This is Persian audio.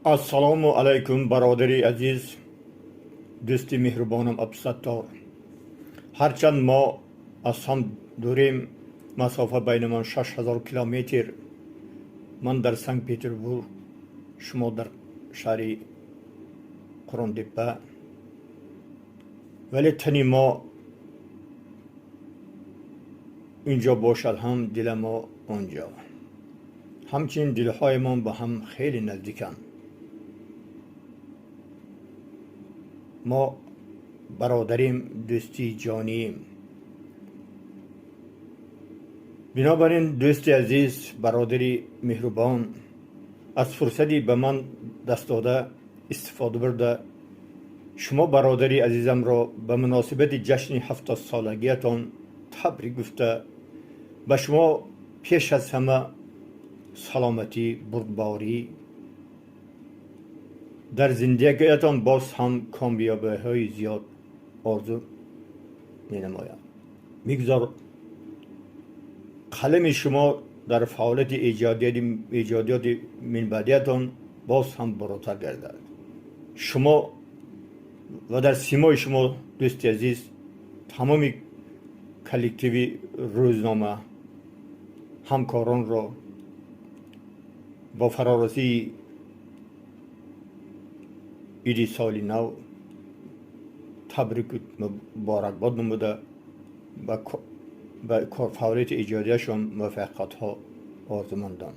السلام علیکم برادری عزیز، دوستی مهربانم عبدالستار. هرچند ما از هم دوریم، مسافه بینمان 6000 کیلومتر. من در سنت پترزبورگ، شما در شهر قرندپه، ولی تنی ما اینجا باشد هم دل ما اونجا. همچنین دلهای ما به هم خیلی نزدیکند. ما برادریم، دوستی جانیم. بنابراین دوستی عزیز، برادری مهربان، از فرصتی به من دست داده استفاده برده شما برادری عزیزم را به مناسبت جشن 70 سالگیتان تبریک گفته به شما پیش از همه سلامتی، بردباری در زندگیتان، باز هم کامیابی های زیاد آرزو می نمایم. میگذار قلم شما در فعالیت ایجادیات منبعدیتان باز هم بالاتر گردد. شما و در سیمای شما دوستی عزیز، تمام کلکتیوی روزنامه همکاران را با فرارسی عید سال نو تبریک مبارکباد نموده به فعالیت ایجادیشان موفقیت ها آرزومندم.